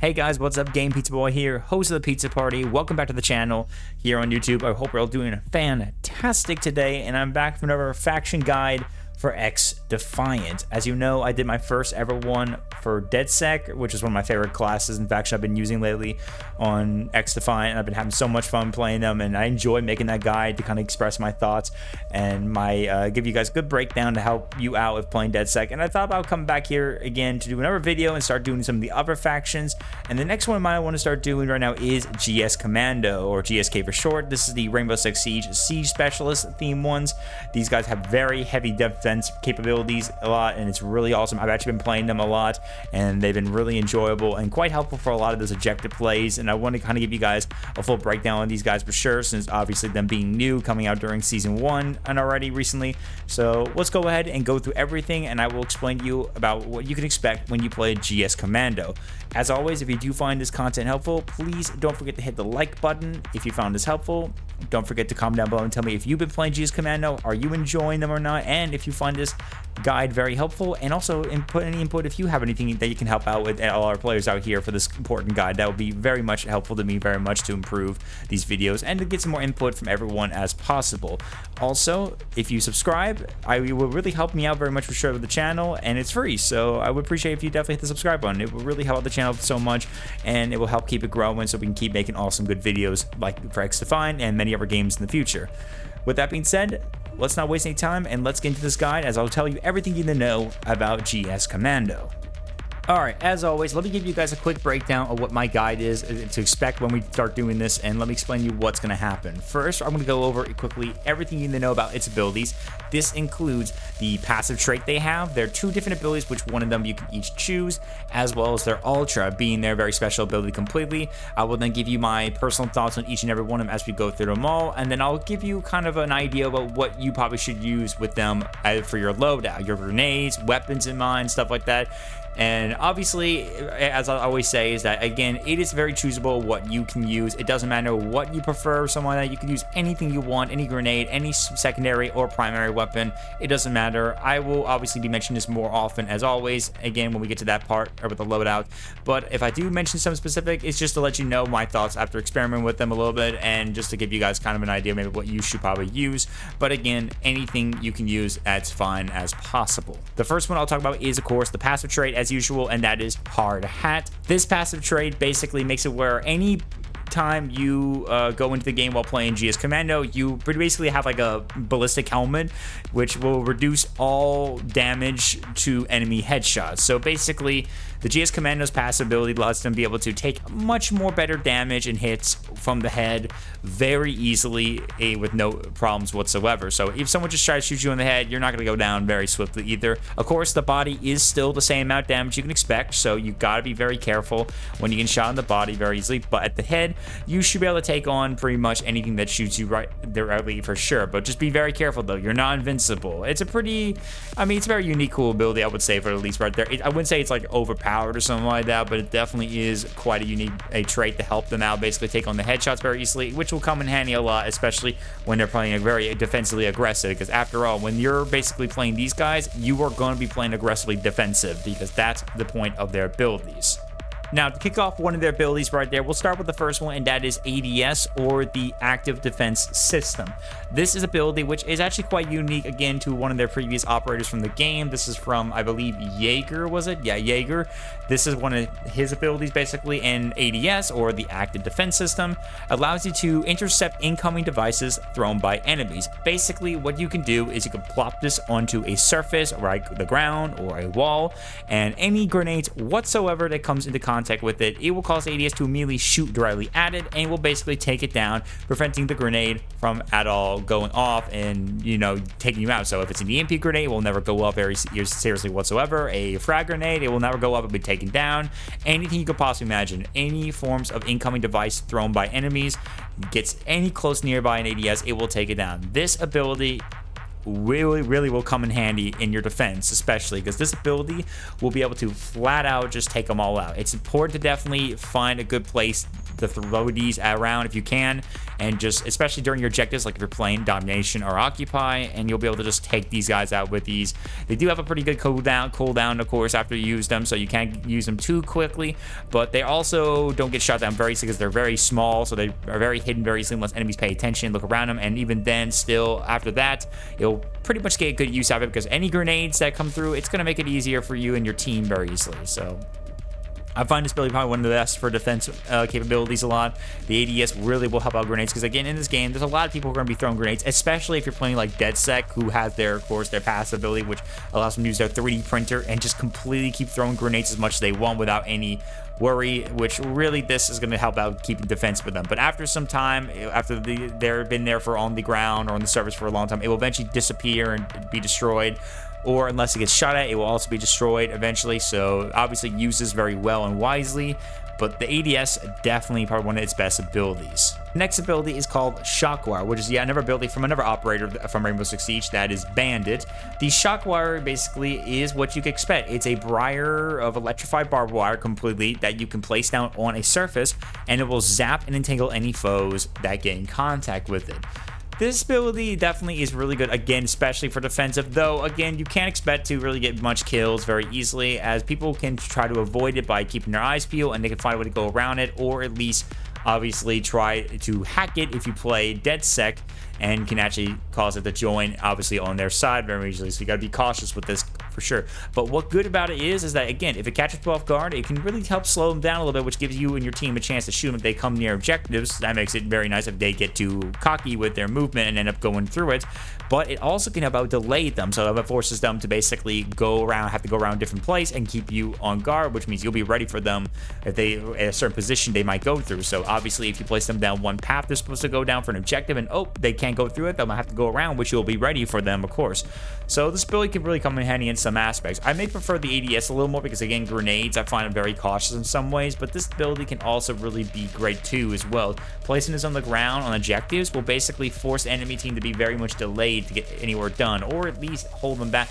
Hey guys, what's up? Game Pizza Boy here, host of the Pizza Party. Welcome back to the channel here on YouTube. I hope you're all doing fantastic today, and I'm back for another faction guide for XDefiant. As you know, I did my first ever one for DedSec, which is one of my favorite classes and faction I've been using lately on XDefiant, and I've been having so much fun playing them, and I enjoy making that guide to kind of express my thoughts and my give you guys a good breakdown to help you out with playing DedSec. And I thought about coming back here again to do another video and start doing some of the other factions. And the next one I want to start doing right now is GS Commando, or GSK for short. This is the Rainbow Six Siege Specialist theme ones. These guys have very heavy defense capabilities a lot, and it's really awesome. I've actually been playing them a lot, and they've been really enjoyable and quite helpful for a lot of those objective plays. And I want to kind of give you guys a full breakdown on these guys for sure, since obviously them being new, coming out during season 1 and already recently. So let's go ahead and go through everything, and I will explain to you about what you can expect when you play GS Commando. As always, if you do find this content helpful, please don't forget to hit the like button if you found this helpful. Don't forget to comment down below and tell me if you've been playing GS Commando, are you enjoying them or not, and if you find this guide very helpful, and also any input if you have anything that you can help out with all our players out here for this important guide. That would be very much helpful to me, very much, to improve these videos and to get some more input from everyone as possible. Also, if you subscribe, it will really help me out very much for sure with the channel, and it's free, so I would appreciate if you definitely hit the subscribe button. It will really help out the channel so much, and it will help keep it growing so we can keep making awesome good videos like for XDefiant and many other games in the future. With that being said, let's not waste any time and let's get into this guide, as I'll tell you everything you need to know about GS Commando. Alright, as always, let me give you guys a quick breakdown of what my guide is to expect when we start doing this, and let me explain to you what's going to happen. First, I'm going to go over quickly everything you need to know about its abilities. This includes the passive trait they have. There are 2 different abilities, which one of them you can each choose, as well as their Ultra, being their very special ability completely. I will then give you my personal thoughts on each and every one of them as we go through them all, and then I'll give you kind of an idea about what you probably should use with them for your loadout, your grenades, weapons in mind, stuff like that. And obviously, as I always say, is that, again, it is very choosable what you can use. It doesn't matter what you prefer, something like that. You can use anything you want, any grenade, any secondary or primary weapon. It doesn't matter. I will obviously be mentioning this more often, as always, again, when we get to that part, or with the loadout. But if I do mention some specific, it's just to let you know my thoughts after experimenting with them a little bit, and just to give you guys kind of an idea maybe what you should probably use. But again, anything you can use as fine as possible. The first one I'll talk about is, of course, the passive trait, as usual, and that is Hard Hat. This passive trait basically makes it where any time you go into the game while playing GS Commando, you basically have like a ballistic helmet, which will reduce all damage to enemy headshots. So basically, the GS Commando's passive ability lets them be able to take much more better damage and hits from the head very easily with no problems whatsoever. So if someone just tries to shoot you in the head, you're not going to go down very swiftly either. Of course, the body is still the same amount of damage you can expect, so you got to be very careful when you get shot in the body very easily. But at the head, you should be able to take on pretty much anything that shoots you right directly for sure. But just be very careful though. You're not invincible. It's a pretty, I mean, it's a very unique, cool ability, I would say, for at least right there. I wouldn't say it's like overpowered or something like that, but it definitely is quite a unique trait to help them out, basically take on the headshots very easily, which will come in handy a lot, especially when they're playing a very defensively aggressive, because after all, when you're basically playing these guys, you are going to be playing aggressively defensive, because that's the point of their abilities. Now, to kick off one of their abilities right there, we'll start with the first one, and that is ADS, or the Active Defense System. This is ability which is actually quite unique, again, to one of their previous operators from the game. This is from, I believe, Jaeger, was it? Yeah, Jaeger. This is one of his abilities, basically, and ADS, or the Active Defense System, allows you to intercept incoming devices thrown by enemies. Basically, what you can do is you can plop this onto a surface, like the ground or a wall, and any grenades whatsoever that comes into contact with it, it will cause ADS to immediately shoot directly at it, and will basically take it down, preventing the grenade from at all going off and, you know, taking you out. So if it's an EMP grenade, it will never go up very seriously whatsoever. A frag grenade, it will never go up, it'll be taken down. Anything you could possibly imagine, any forms of incoming device thrown by enemies, gets any close nearby an ADS, it will take it down. This ability really will come in handy in your defense, especially because this ability will be able to flat out just take them all out. It's important to definitely find a good place to throw these around if you can, and just especially during your objectives, like if you're playing domination or occupy, and you'll be able to just take these guys out with these. They do have a pretty good cooldown, of course, after you use them, so you can't use them too quickly, but they also don't get shot down very easily because they're very small, so they are very hidden very easily unless enemies pay attention, look around them, and even then, still after that, you'll pretty much get good use out of it because any grenades that come through, it's going to make it easier for you and your team very easily. So I find this ability probably one of the best for defense capabilities a lot. The ADS really will help out grenades because, again, in this game, there's a lot of people who are going to be throwing grenades, especially if you're playing like DedSec, who has their, of course, their passive ability, which allows them to use their 3D printer and just completely keep throwing grenades as much as they want without any worry, which really this is going to help out keeping defense with them. But after some time, after they've been there for on the ground or on the surface for a long time, it will eventually disappear and be destroyed, or unless it gets shot at, it will also be destroyed eventually. So obviously use this very well and wisely, but the ADS definitely probably one of its best abilities. The next ability is called Shockwire, which is yet another ability from another operator from Rainbow Six Siege, that is Bandit. The Shockwire basically is what you can expect. It's a briar of electrified barbed wire completely that you can place down on a surface, and it will zap and entangle any foes that get in contact with it. This ability definitely is really good, again, especially for defensive, though, again, you can't expect to really get much kills very easily, as people can try to avoid it by keeping their eyes peeled, and they can find a way to go around it, or at least, obviously, try to hack it if you play DedSec, and can actually cause it to join, obviously, on their side very easily, so you gotta be cautious with this for sure. But what good about it is that, again, if it catches people off guard, it can really help slow them down a little bit, which gives you and your team a chance to shoot them if they come near objectives. That makes it very nice if they get too cocky with their movement and end up going through it. But it also can help out delay them, so it forces them to basically have to go around a different place and keep you on guard, which means you'll be ready for them if they at a certain position they might go through. So obviously, if you place them down one path they're supposed to go down for an objective, and they can't go through it, they'll have to go around, which you'll be ready for them, of course. So this ability can really come in handy in some aspects. I may prefer the ADS a little more because, again, grenades, I find them very cautious in some ways, but this ability can also really be great too as well. Placing this on the ground on objectives will basically force the enemy team to be very much delayed to get anywhere done, or at least hold them back,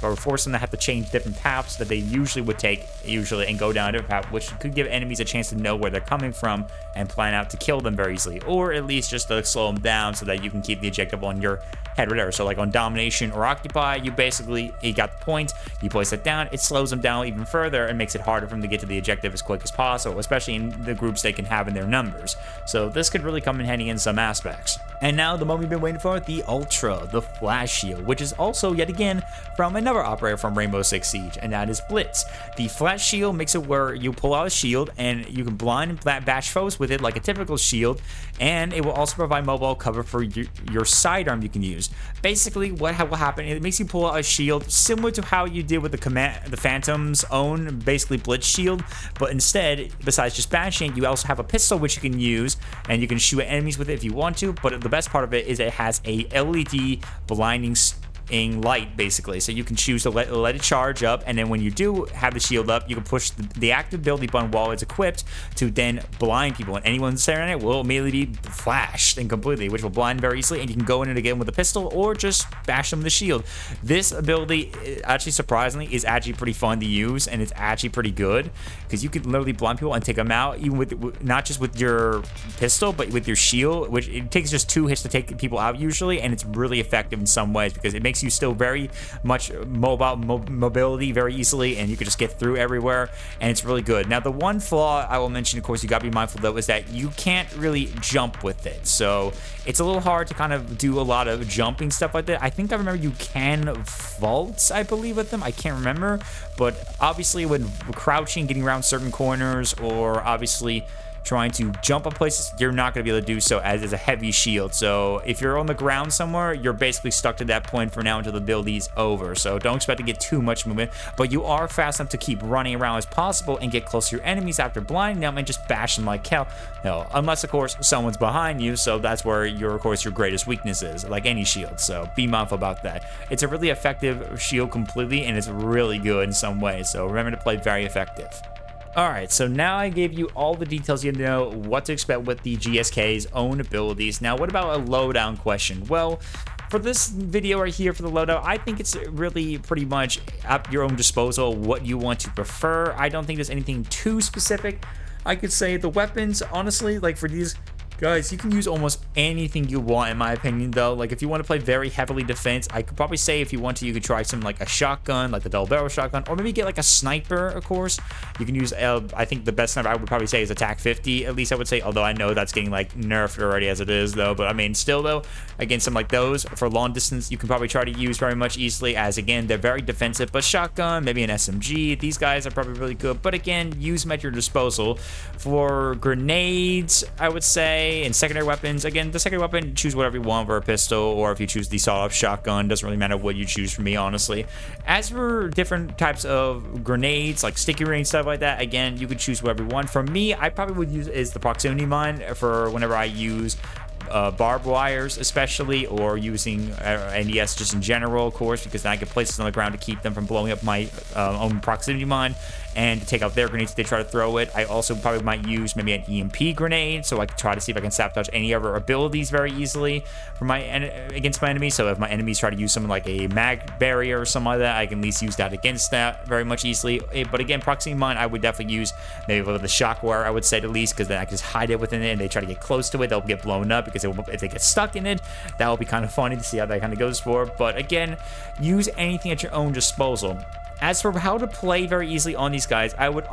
or force them to have to change different paths that they usually would take and go down a different path, which could give enemies a chance to know where they're coming from and plan out to kill them very easily, or at least just to slow them down so that you can keep the objective on your head or whatever. So like on domination or occupy, you got the point, you place it down, it slows them down even further and makes it harder for them to get to the objective as quick as possible, especially in the groups they can have in their numbers. So this could really come in handy in some aspects. And now the moment we've been waiting for, the Ultra, the Flash Shield, which is also yet again from another operator from Rainbow Six Siege, and that is Blitz. The Flash Shield makes it where you pull out a shield and you can blind and bash foes with it like a typical shield, and it will also provide mobile cover for your sidearm you can use. Basically, what will happen, it makes you pull out a shield similar to how you did with the Phantom's own, basically Blitz shield, but instead, besides just bashing, you also have a pistol which you can use, and you can shoot at enemies with it if you want to, but the best part of it is it has a LED blinding light, basically, so you can choose to let it charge up, and then when you do have the shield up, you can push the active ability button while it's equipped to then blind people, and anyone staring at it will immediately be flashed and completely, which will blind very easily, and you can go in it again with a pistol or just bash them with the shield. This ability, actually surprisingly, is actually pretty fun to use, and it's actually pretty good because you can literally blind people and take them out, even with not just with your pistol but with your shield, which it takes just 2 hits to take people out usually, and it's really effective in some ways because it makes you still very much mobility very easily, and you can just get through everywhere, and it's really good. Now, the one flaw I will mention, of course, you gotta be mindful though, is that you can't really jump with it, so it's a little hard to kind of do a lot of jumping stuff like that. I think I remember you can vault, I believe, with them. I can't remember, but obviously when crouching, getting around certain corners, or obviously trying to jump up places, you're not going to be able to do so as a heavy shield. So if you're on the ground somewhere, you're basically stuck to that point for now until the ability's over. So don't expect to get too much movement, but you are fast enough to keep running around as possible and get close to your enemies after blinding them and just bash them like hell. No, unless of course someone's behind you, so that's where your greatest weakness is, like any shield. So be mindful about that. It's a really effective shield completely, and it's really good in some ways. So remember to play very effective. Alright, so now I gave you all the details you need to know what to expect with the GSK's own abilities. Now, what about a loadown question? Well, for this video right here for the loadout, I think it's really pretty much at your own disposal what you want to prefer. I don't think there's anything too specific. I could say the weapons, honestly, like for these guys, you can use almost anything you want, in my opinion, though. Like, if you want to play very heavily defense, I could probably say if you want to, you could try some, like, a shotgun, like the double barrel shotgun, or maybe get, like, a sniper, of course. You can use, I think the best sniper I would probably say is attack 50, at least I would say, although I know that's getting, like, nerfed already as it is, though. But, I mean, still, though, again, some like those for long distance, you can probably try to use very much easily, as, again, they're very defensive. But shotgun, maybe an SMG, these guys are probably really good. But, again, use them at your disposal. For grenades, I would say, and secondary weapons, again, the secondary weapon, choose whatever you want for a pistol, or if you choose the sawed-off shotgun, doesn't really matter what you choose for me, honestly. As for different types of grenades, like sticky grenades, stuff like that, again, you could choose whatever you want. For me, I probably would use is the proximity mine for whenever I use barbed wires, especially, or using NES just in general, of course, because then I can place it on the ground to keep them from blowing up my own proximity mine and to take out their grenades if they try to throw it. I also probably might use maybe an EMP grenade, so I can try to see if I can sabotage any other abilities very easily for against my enemies. So if my enemies try to use something like a mag barrier or something like that, I can at least use that against that very much easily. But again, proximity mine, I would definitely use maybe with the shock wire, I would say, at least, because then I can just hide it within it, and they try to get close to it, they'll get blown up, because if they get stuck in it, that will be kind of funny to see how that kind of goes for. But again, use anything at your own disposal. As for how to play very easily on these guys, I would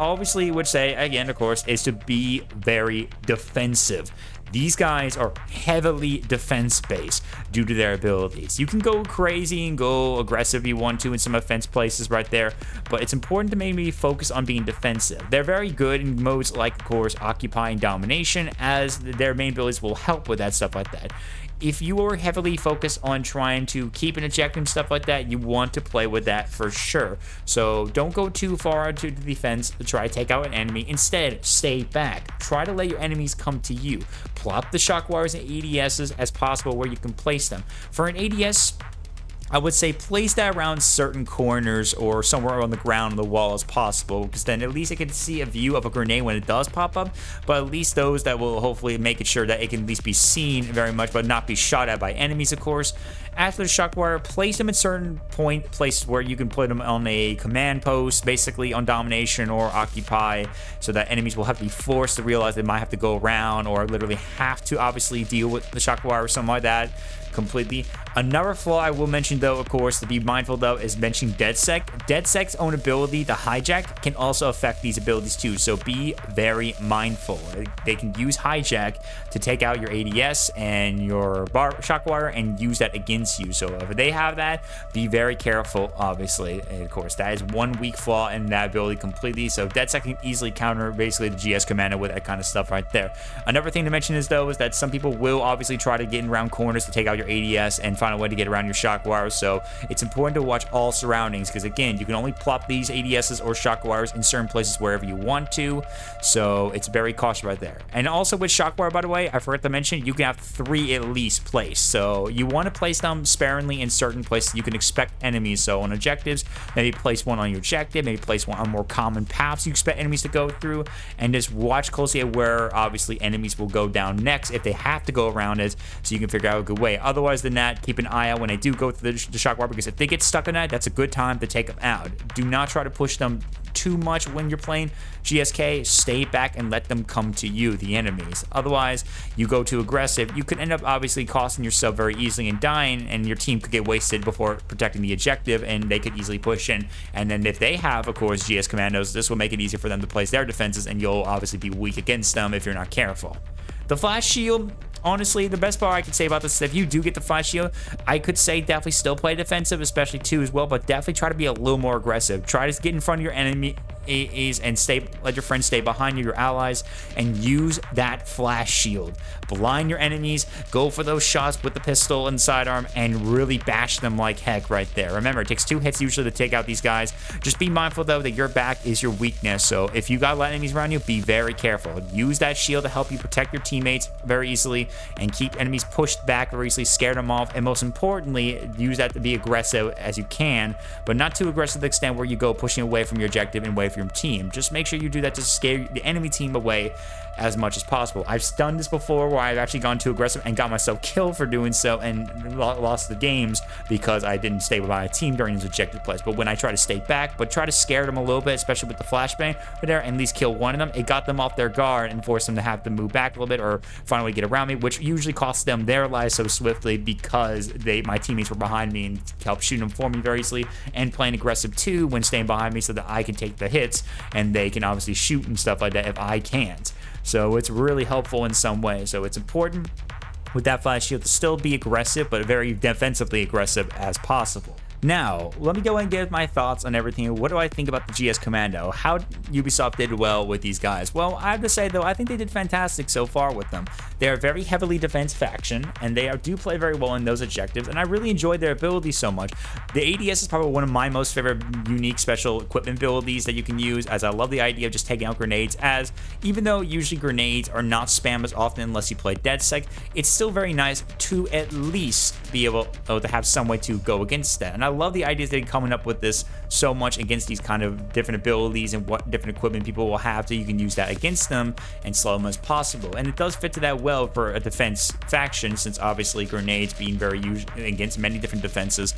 say, again, of course, is to be very defensive. These guys are heavily defense-based due to their abilities. You can go crazy and go aggressive if you want to in some offense places right there, but it's important to maybe focus on being defensive. They're very good in modes like, of course, Occupy and Domination, as their main abilities will help with that stuff like that. If you are heavily focused on trying to keep an objective and stuff like that, you want to play with that for sure. So don't go too far to the defense to try to take out an enemy. Instead, stay back. Try to let your enemies come to you. Plop the shock wires and ADSs as possible where you can place them. For an ADS, I would say place that around certain corners or somewhere on the ground on the wall as possible, because then at least it can see a view of a grenade when it does pop up, but at least those that will hopefully make it sure that it can at least be seen very much, but not be shot at by enemies, of course. After the shock wire, place them at certain places where you can put them on a command post, basically on Domination or Occupy, so that enemies will have to be forced to realize they might have to go around, or literally have to obviously deal with the shock wire or something like that completely. Another flaw I will mention, though, of course, to be mindful, though, is mentioning DedSec. DedSec's own ability, the hijack, can also affect these abilities too, so be very mindful. They can use hijack to take out your ADS and your shock wire and use that against you. So if they have that, be very careful, obviously. And of course, that is one weak flaw in that ability completely. So DedSec can easily counter basically the GS commando with that kind of stuff right there. Another thing to mention is, though, is that some people will obviously try to get in around corners to take out your ADS and find a way to get around your shock wires. So it's important to watch all surroundings, because again, you can only plop these ADSs or shock wires in certain places wherever you want to. So it's very cautious right there. And also with shock wire, by the way, I forgot to mention, you can have 3 at least placed. So you want to place them sparingly in certain places you can expect enemies. So on objectives, maybe place one on your objective, maybe place one on more common paths you expect enemies to go through, and just watch closely at where obviously enemies will go down next if they have to go around it, so you can figure out a good way. Otherwise than that, keep an eye out when they do go through the shock wire, because if they get stuck in that, that's a good time to take them out. Do not try to push them too much when you're playing GSK. Stay back and let them come to you, the enemies. Otherwise, you go too aggressive, you could end up obviously costing yourself very easily and dying, and your team could get wasted before protecting the objective, and they could easily push in. And then if they have, of course, GS commandos, this will make it easier for them to place their defenses, and you'll obviously be weak against them if you're not careful. The flash shield, honestly, the best part I could say about this is if you do get the flash shield, I could say definitely still play defensive, especially 2 as well, but definitely try to be a little more aggressive. Try to get in front of your enemies and let your friends stay behind you, your allies, and use that flash shield. Blind your enemies, go for those shots with the pistol and sidearm, and really bash them like heck right there. Remember, it takes 2 hits usually to take out these guys. Just be mindful, though, that your back is your weakness, so if you got a lot of enemies around you, be very careful. Use that shield to help you protect your teammates very easily, and keep enemies pushed back very easily, scare them off, and most importantly, use that to be aggressive as you can, but not too aggressive to the extent where you go pushing away from your objective and away from of your team. Just make sure you do that to scare the enemy team away as much as possible. I've done this before where I've actually gone too aggressive and got myself killed for doing so and lost the games because I didn't stay with my team during those objective plays. But when I try to stay back, but try to scare them a little bit, especially with the flashbang there, and at least kill one of them, it got them off their guard and forced them to have to move back a little bit or finally get around me, which usually costs them their lives so swiftly because my teammates were behind me and helped shoot them for me very easily, and playing aggressive too when staying behind me so that I can take the hits and they can obviously shoot and stuff like that if I can't. So it's really helpful in some ways. So it's important with that flash shield to still be aggressive, but very defensively aggressive as possible. Now, let me go and give my thoughts on everything. What do I think about the GS Commando? How Ubisoft did well with these guys? Well, I have to say, though, I think they did fantastic so far with them. They are a very heavily defense faction, and they do play very well in those objectives, and I really enjoyed their abilities so much. The ADS is probably one of my most favorite unique special equipment abilities that you can use, as I love the idea of just taking out grenades, as even though usually grenades are not spammed as often unless you play DedSec, it's still very nice to at least be able to have some way to go against that. And I love the ideas that they're coming up with this so much against these kind of different abilities and what different equipment people will have, so you can use that against them and slow them as possible. And it does fit to that well for a defense faction, since obviously grenades being very used against many different defenses,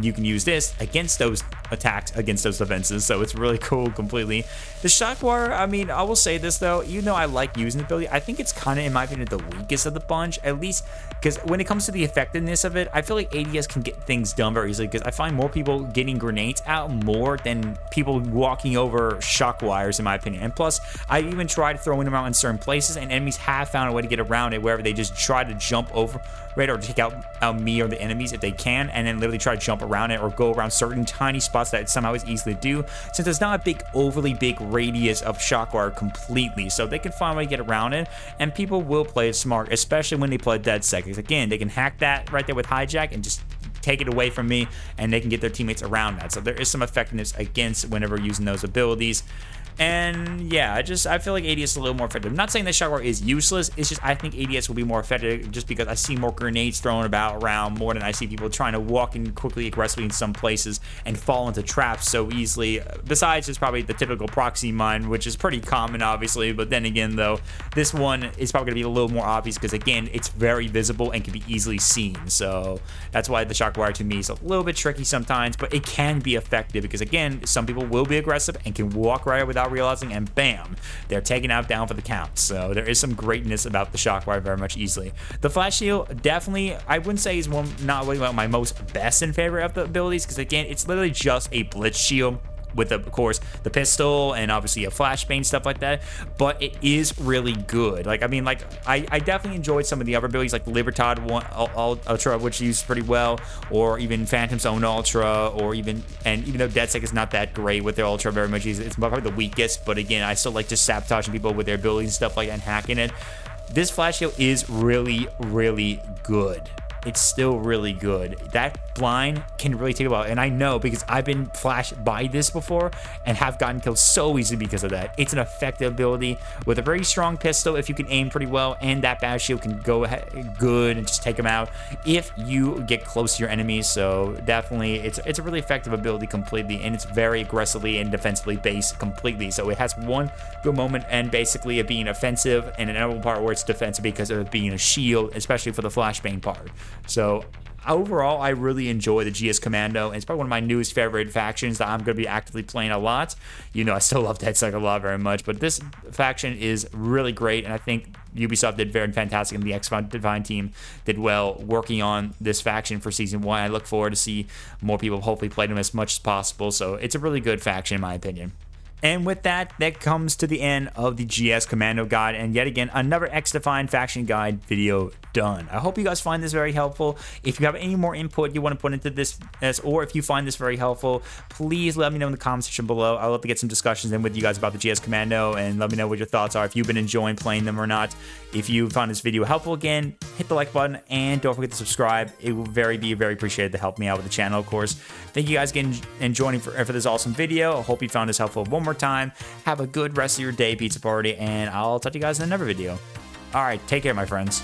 you can use this against those attacks, against those defenses, so it's really cool completely. The Shockwire, I mean, I will say this though, even though I like using the ability, I think it's kind of, in my opinion, the weakest of the bunch, at least because when it comes to the effectiveness of it, I feel like ADS can get things done very easily, because I find more people getting grenades out more than people walking over shock wires, in my opinion. And plus, I even tried throwing them out in certain places, and enemies have found a way to get around it, wherever they just try to jump over it or take out me or the enemies if they can, and then literally try to jump around it or go around certain tiny spots that somehow is easy to do, since there's not a big, overly big radius of shockwire completely, so they can find a way to get around it, and people will play it smart, especially when they play DedSec. Again, they can hack that right there with hijack and just take it away from me, and they can get their teammates around that. So there is some effectiveness against whenever using those abilities. And yeah, I feel like ADS is a little more effective. I'm not saying that Shockwire is useless, it's just I think ADS will be more effective just because I see more grenades thrown around more than I see people trying to walk in quickly, aggressively in some places and fall into traps so easily. Besides just probably the typical proxy mine, which is pretty common obviously, but then again though, this one is probably going to be a little more obvious because again, it's very visible and can be easily seen. So that's why the Shockwire to me is a little bit tricky sometimes, but it can be effective because again, some people will be aggressive and can walk right without realizing, and bam, they're taken out down for the count. So there is some greatness about the Shockwire very much easily. The Flash Shield definitely, I wouldn't say is not really one of my most best and favorite of the abilities, because again, it's literally just a blitz shield with, of course, the pistol and obviously a flashbang, stuff like that, but it is really good. Like, I mean, like, I definitely enjoyed some of the other abilities, like Libertad Ultra, which used pretty well, or even Phantom's own Ultra, or even though DedSec is not that great with their Ultra very much, it's probably the weakest, but again, I still like just sabotaging people with their abilities and stuff like that and hacking it. This Flash Shield is really, really good. It's still really good. That blind can really take a while, and I know because I've been flashed by this before and have gotten killed so easily because of that. It's an effective ability with a very strong pistol if you can aim pretty well, and that battle shield can go ahead good and just take them out if you get close to your enemies. So definitely, it's a really effective ability completely, and it's very aggressively and defensively based completely. So it has one good moment, and basically it being offensive, and another part where it's defensive because of it being a shield, especially for the flashbang part. So overall, I really enjoy the GS Commando, and it's probably one of my newest favorite factions that I'm going to be actively playing a lot. You know, I still love DedSec a lot very much, but this faction is really great, and I think Ubisoft did very fantastic, and the XDefiant team did well working on this faction for Season 1. I look forward to see more people hopefully play them as much as possible, so it's a really good faction in my opinion. And with that, that comes to the end of the GS Commando guide, and yet again, another XDefiant faction guide video done. I hope you guys find this very helpful. If you have any more input you want to put into this, or if you find this very helpful, please let me know in the comment section below. I'd love to get some discussions in with you guys about the GS Commando, and let me know what your thoughts are, if you've been enjoying playing them or not. If you found this video helpful, again, hit the like button, and don't forget to subscribe. It will be very appreciated to help me out with the channel, of course. Thank you guys again and joining for this awesome video. I hope you found this helpful one more time. Have a good rest of your day, Pizza Party, and I'll talk to you guys in another video. All right, take care, my friends.